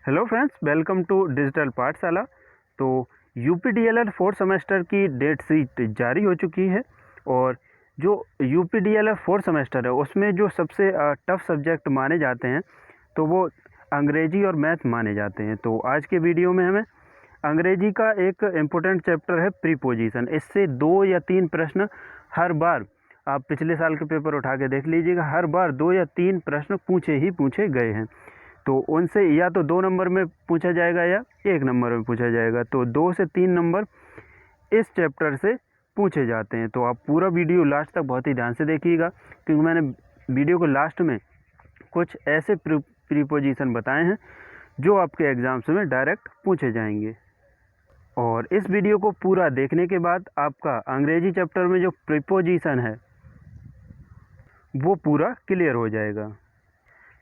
Hello friends, welcome to digital Pathshala. तो UP DElEd fourth semester की date sheet जारी हो चुकी है और जो यूपीडीएलएड फोर्थ सेमेस्टर है उसमें जो सबसे टफ सब्जेक्ट माने जाते हैं तो वो अंग्रेजी और मैथ माने जाते हैं। तो आज के वीडियो में हमें अंग्रेजी का एक इम्पोर्टेंट चैप्टर है प्रीपोजिशन। इससे 2 या 3 प्रश्न हर बार, आप पिछले साल के पेपर उठा के देख लीजिएगा, हर बार 2 या 3 प्रश्न पूछे ही पूछे गए हैं। तो उनसे या तो 2 नंबर में पूछा जाएगा या 1 नंबर में पूछा जाएगा। तो 2 से 3 नंबर इस चैप्टर से पूछे जाते हैं। तो आप पूरा वीडियो लास्ट तक बहुत ही ध्यान से देखिएगा, क्योंकि मैंने वीडियो को लास्ट में कुछ ऐसे प्रीपोजिशन बताए हैं जो आपके एग्जाम्स में डायरेक्ट पूछे जाएंगे। और इस वीडियो को पूरा देखने के बाद आपका अंग्रेजी चैप्टर में जो प्रीपोजिशन है वो पूरा क्लियर हो जाएगा।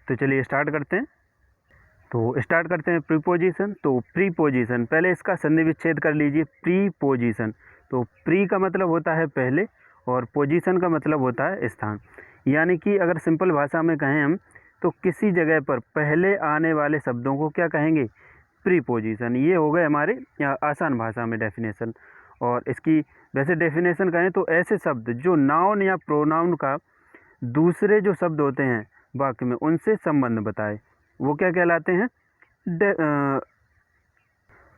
तो चलिए स्टार्ट करते हैं। तो स्टार्ट करते हैं प्रीपोजिशन। तो प्रीपोजिशन, पहले इसका संधि विच्छेद कर लीजिए। प्रीपोजिशन, तो प्री का मतलब होता है पहले और पोजीशन का मतलब होता है स्थान। यानी कि अगर सिंपल भाषा में कहें हम तो किसी जगह पर पहले आने वाले शब्दों को क्या कहेंगे? प्रीपोजिशन। ये हो गए हमारे आसान भाषा में डेफिनेशन। और इसकी वैसे डेफिनेशन कहें तो ऐसे शब्द जो नाउन या प्रोनाउन का दूसरे जो शब्द होते हैं वाक्य में उनसे संबंध बताए वो क्या कहलाते हैं?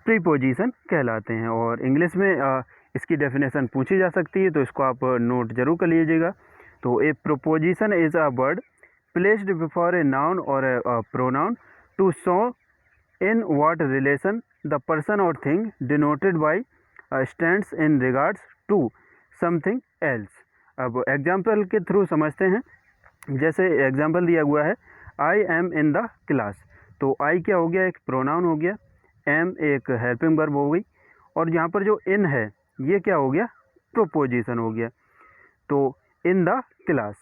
प्रीपोजिशन कहलाते हैं। और इंग्लिश में इसकी डेफिनेशन पूछी जा सकती है, तो इसको आप नोट जरूर कर लीजिएगा। तो a preposition is a word placed before a noun और a pronoun to show in what relation the person और thing denoted by stands in regards to something else. अब एग्जाम्पल के थ्रू समझते हैं। जैसे एग्जाम्पल दिया हुआ है, I am in the class. तो आई क्या हो गया? एक प्रोनाउन हो गया। एम एक हेल्पिंग वर्ब हो गई। और यहाँ पर जो इन है ये क्या हो गया? प्रोपोजिशन हो गया। तो इन द क्लास,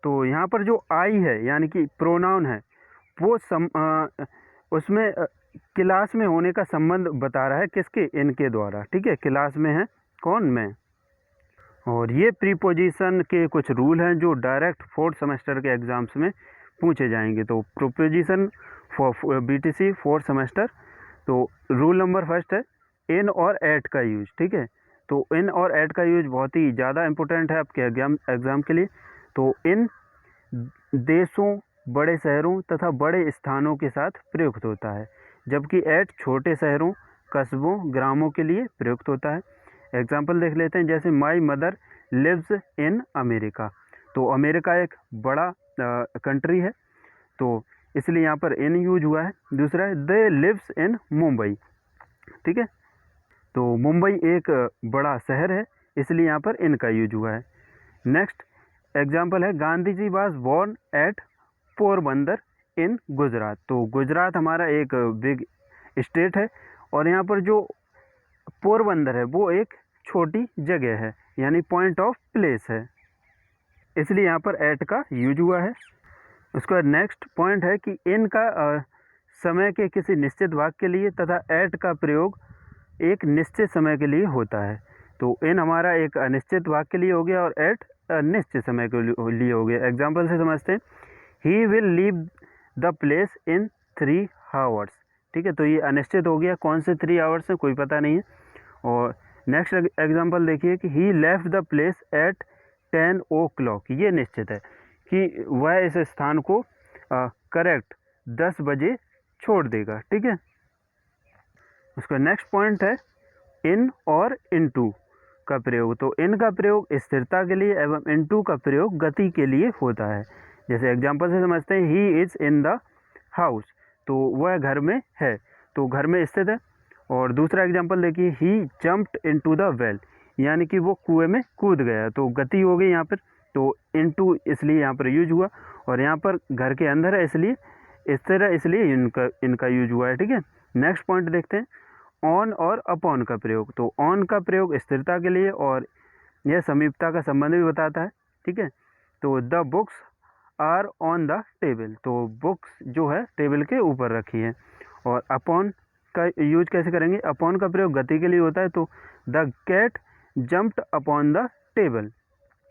तो यहाँ पर जो आई है यानी कि प्रोनाउन है वो उसमें क्लास में होने का संबंध बता रहा है। किसके? इनके द्वारा। ठीक है, क्लास में है कौन? मैं। और ये प्रीपोजिशन के कुछ रूल हैं जो डायरेक्ट फोर्थ सेमेस्टर के एग्जाम्स में पूछे जाएंगे। तो preposition for BTC fourth semester, तो रूल नंबर फर्स्ट है इन और एट का यूज। ठीक है, तो इन और एट का यूज बहुत ही ज़्यादा इम्पोर्टेंट है आपके एग्जाम के लिए। तो इन देशों, बड़े शहरों तथा बड़े स्थानों के साथ प्रयुक्त होता है, जबकि एट छोटे शहरों, कस्बों, ग्रामों के लिए प्रयुक्त होता है। एग्जाम्पल देख लेते हैं। जैसे my mother lives in America. तो अमेरिका एक बड़ा कंट्री है, तो इसलिए यहाँ पर इन यूज हुआ है। दूसरा है दे लिव्स इन मुंबई। ठीक है, तो मुंबई एक बड़ा शहर है, इसलिए यहाँ पर इन का यूज हुआ है। नेक्स्ट एग्जाम्पल है Gandhi ji was born at Porbandar इन गुजरात। तो गुजरात हमारा एक बिग स्टेट है और यहाँ पर जो पोरबंदर है वो एक छोटी जगह है, यानी पॉइंट ऑफ प्लेस है, इसलिए यहाँ पर एट का यूज हुआ है। उसका नेक्स्ट पॉइंट है कि इन का समय के किसी निश्चित भाग के लिए तथा एट का प्रयोग एक निश्चित समय के लिए होता है। तो इन हमारा एक अनिश्चित भाग के लिए हो गया और एट निश्चित समय के लिए हो गया। एग्जाम्पल से समझते हैं। He will leave the place in 3 hours. ठीक है, तो ये अनिश्चित हो गया। कौन से 3 आवर्स हैं कोई पता नहीं है। और नेक्स्ट एग्जाम्पल देखिए कि he left the place at 10 o'clock। ये निश्चित है कि वह इस स्थान को करेक्ट 10 बजे छोड़ देगा। ठीक है, उसका नेक्स्ट पॉइंट है इन और इनटू का प्रयोग। तो इन का प्रयोग स्थिरता के लिए एवं इनटू का प्रयोग गति के लिए होता है। जैसे एग्जाम्पल से समझते हैं, he is in the house. तो वह घर में है, तो घर में स्थित है। और दूसरा एग्जाम्पल देखिए, ही जम्प्ड इनटू द वेल, यानी कि वो कुएं में कूद गया। तो गति हो गई यहाँ पर, तो इनटू इसलिए यहाँ पर यूज हुआ। और यहाँ पर घर के अंदर है इसलिए स्थिर है, इसलिए इनका यूज हुआ है। ठीक है, नेक्स्ट पॉइंट देखते हैं ऑन और अपॉन का प्रयोग। तो ऑन का प्रयोग स्थिरता के लिए और यह समीपता का संबंध भी बताता है। ठीक है, तो the books are on the table. तो बुक्स जो है टेबल के ऊपर रखी है। और अपॉन का यूज कैसे करेंगे? अपॉन का प्रयोग गति के लिए होता है। तो the cat jumped upon the table.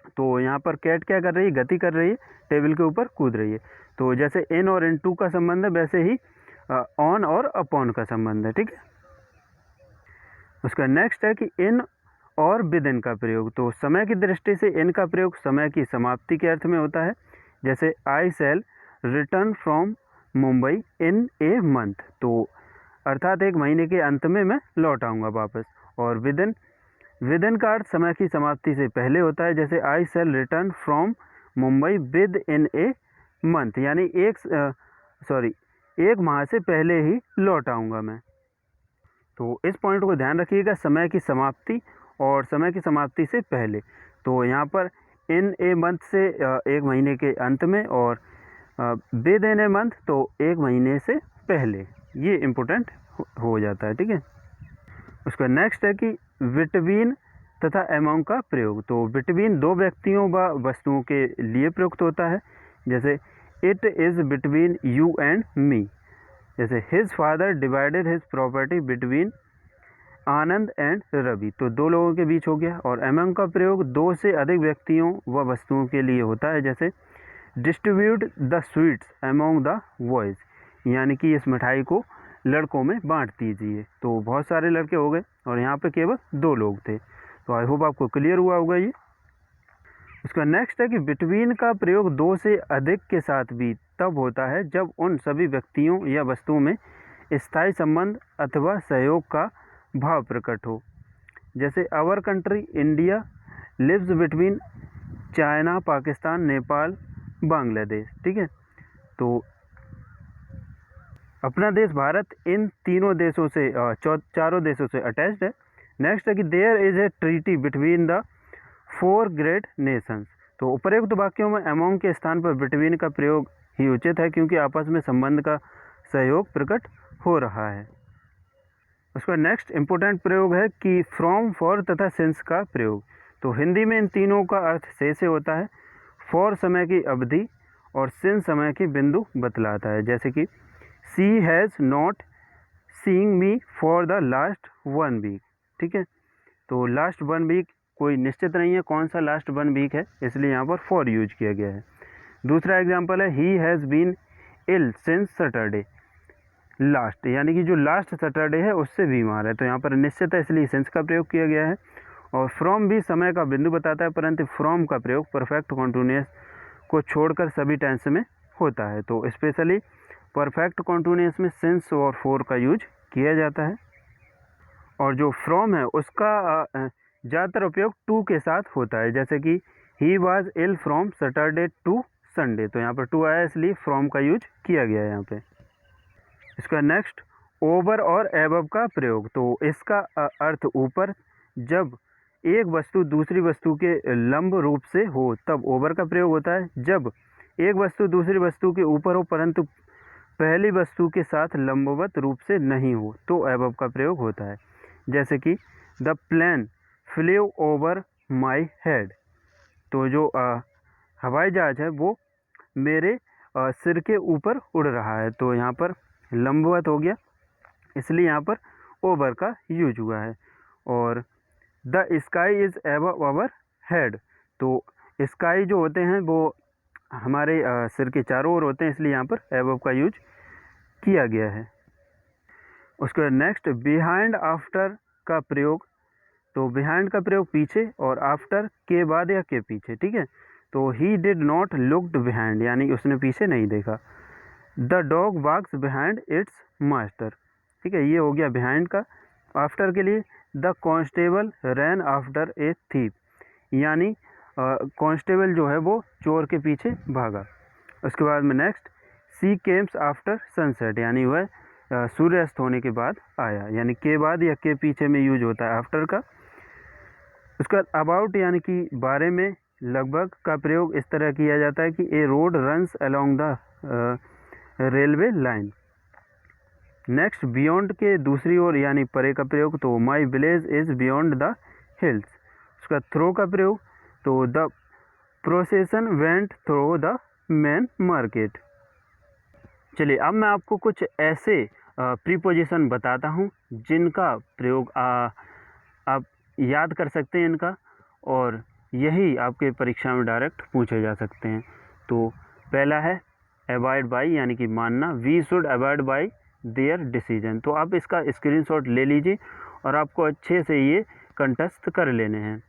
तो यहाँ पर कैट क्या कर रही है? गति कर रही है, टेबल के ऊपर कूद रही है। तो जैसे इन और इन टू का संबंध है, वैसे ही ऑन और अपॉन का संबंध है, ठीक है। उसका नेक्स्ट है कि इन और विद इन का प्रयोग। तो समय की दृष्टि से इन का प्रयोग समय की समाप्ति के अर्थ में होता है, जैसे I shall return from Mumbai in a month, तो अर्थात एक महीने के अंत में मैं लौट आऊँगा वापस। और विद इन का अर्थ समय की समाप्ति से पहले होता है, जैसे I shall return from Mumbai within a month, यानी एक माह से पहले ही लौट आऊँगा मैं। तो इस पॉइंट को ध्यान रखिएगा, समय की समाप्ति और समय की समाप्ति से पहले। तो यहाँ पर इन ए मंथ से एक महीने के अंत में, और विद इन ए मंथ तो एक महीने से पहले, ये इम्पोर्टेंट हो जाता है, ठीक है। उसका नेक्स्ट है कि बिटवीन तथा अमंग का प्रयोग। तो बिटवीन दो व्यक्तियों व वस्तुओं के लिए प्रयुक्त होता है, जैसे it is between you and me, जैसे his father divided his property between Anand and Ravi, तो दो लोगों के बीच हो गया। और अमंग का प्रयोग दो से अधिक व्यक्तियों व वस्तुओं के लिए होता है, जैसे distribute the sweets among the boys, यानी कि इस मिठाई को लड़कों में बांट दीजिए। तो बहुत सारे लड़के हो गए और यहाँ पे केवल दो लोग थे। तो आई होप आपको क्लियर हुआ होगा ये। उसका नेक्स्ट है कि बिटवीन का प्रयोग दो से अधिक के साथ भी तब होता है जब उन सभी व्यक्तियों या वस्तुओं में स्थायी संबंध अथवा सहयोग का भाव प्रकट हो, जैसे our country India lives between China Pakistan Nepal Bangladesh, ठीक है। तो अपना देश भारत इन तीनों देशों से चारों देशों से अटैच्ड है। नेक्स्ट है कि there is a treaty between the 4 great nations. तो उपरोक्त वाक्यों में अमंग के स्थान पर बिटवीन का प्रयोग ही उचित है, क्योंकि आपस में संबंध का सहयोग प्रकट हो रहा है। उसका नेक्स्ट इम्पोर्टेंट प्रयोग है कि फ्रॉम, फॉर तथा सिंस का प्रयोग। तो हिंदी में इन तीनों का अर्थ से होता है। फॉर समय की अवधि और सिंस समय की बिंदु बतलाता है, जैसे कि she has not seeing me for the last 1 week, ठीक है। तो लास्ट 1 वीक कोई निश्चित नहीं है कौन सा लास्ट 1 वीक है, इसलिए यहाँ पर फॉर यूज किया गया है। दूसरा एग्जाम्पल है he has been ill since Saturday last, यानी कि जो लास्ट सैटरडे है उससे बीमार है, तो यहाँ पर निश्चित है इसलिए सिंस का प्रयोग किया गया है। और फ्रॉम भी समय का बिंदु बताता है, परंतु फ्रॉम का प्रयोग परफेक्ट कॉन्टिन्यूअस को छोड़कर सभी टेंस में होता है। तो स्पेशली परफेक्ट कॉन्टिन्यूअस में सिंस और फॉर का यूज किया जाता है। और जो फ्रॉम है उसका ज़्यादातर उपयोग टू के साथ होता है, जैसे कि he was ill from Saturday to Sunday, तो यहाँ पर टू आया इसलिए फ्रॉम का यूज किया गया है यहाँ पे। इसका नेक्स्ट ओवर और एबव का प्रयोग। तो इसका अर्थ ऊपर, जब एक वस्तु दूसरी वस्तु के लंब रूप से हो तब ओवर का प्रयोग होता है। जब एक वस्तु दूसरी वस्तु के ऊपर हो परंतु पहली वस्तु के साथ लंबवत रूप से नहीं हो तो एबव का प्रयोग होता है, जैसे कि the plane flew over my head, तो जो हवाई जहाज है वो मेरे सिर के ऊपर उड़ रहा है, तो यहाँ पर लंबवत हो गया इसलिए यहाँ पर ओवर का यूज हुआ है। और the sky is above our head, तो स्काई जो होते हैं वो हमारे सिर के चारों ओर होते हैं, इसलिए यहाँ पर एबव का यूज किया गया है। उसके नेक्स्ट बिहाइंड आफ्टर का प्रयोग। तो बिहाइंड का प्रयोग पीछे और आफ्टर के बाद या के पीछे, ठीक है। तो he did not looked behind, यानी उसने पीछे नहीं देखा। The dog walks behind its master, ठीक है, ये हो गया बिहाइंड का। आफ्टर के लिए the constable rain after a thief, यानी कॉन्स्टेबल जो है वो चोर के पीछे भागा। उसके बाद में नेक्स्ट सी केम्स आफ्टर सनसेट, यानी वह सूर्यास्त होने के बाद आया, यानी के बाद या के पीछे में यूज होता है आफ्टर का। उसका अबाउट यानी कि बारे में, लगभग का प्रयोग इस तरह किया जाता है कि a road runs along the railway line. Next beyond के दूसरी ओर यानी परे का प्रयोग। तो my village is beyond the hills. उसका थ्रो का प्रयोग। तो the procession went through the main market. चलिए अब मैं आपको कुछ ऐसे प्रीपोजिशन बताता हूँ जिनका प्रयोग आप याद कर सकते हैं इनका, और यही आपके परीक्षा में डायरेक्ट पूछे जा सकते हैं। तो पहला है अवॉइड बाई, यानी कि मानना, we should avoid by their decision. तो आप इसका स्क्रीनशॉट ले लीजिए और आपको अच्छे से ये कंठस्थ कर लेने हैं।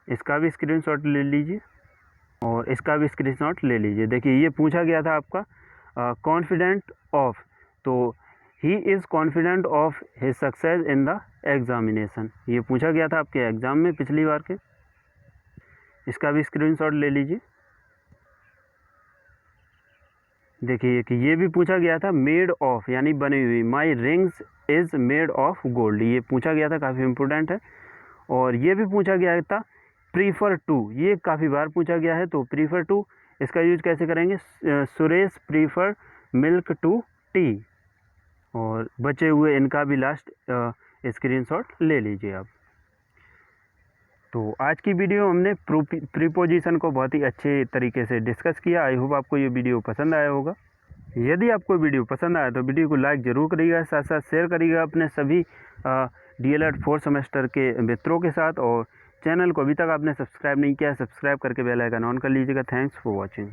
इसका भी स्क्रीनशॉट ले लीजिए और इसका भी स्क्रीनशॉट ले लीजिए। देखिए ये पूछा गया था आपका कॉन्फिडेंट ऑफ, तो he is confident of his success in the examination, ये पूछा गया था आपके एग्ज़ाम में पिछली बार के। इसका भी स्क्रीनशॉट ले लीजिए। देखिए कि ये भी पूछा गया था मेड ऑफ यानी बनी हुई, my rings is made of gold, ये पूछा गया था, काफ़ी इम्पोर्टेंट है। और ये भी पूछा गया था प्रीफर टू, ये काफ़ी बार पूछा गया है। तो प्रीफर टू इसका यूज कैसे करेंगे, Suresh prefer milk to tea. और बचे हुए इनका भी लास्ट स्क्रीनशॉट ले लीजिए आप। तो आज की वीडियो हमने प्रीपोजिशन को बहुत ही अच्छे तरीके से डिस्कस किया। आई होप आपको ये वीडियो पसंद आया होगा। यदि आपको वीडियो पसंद आया तो वीडियो को लाइक ज़रूर करिएगा, साथ साथ शेयर करिएगा अपने सभी DLED 4th सेमेस्टर के मित्रों के साथ। और चैनल को अभी तक आपने सब्सक्राइब नहीं किया है, सब्सक्राइब करके बेल आइकन ऑन कर लीजिएगा। Thanks for watching.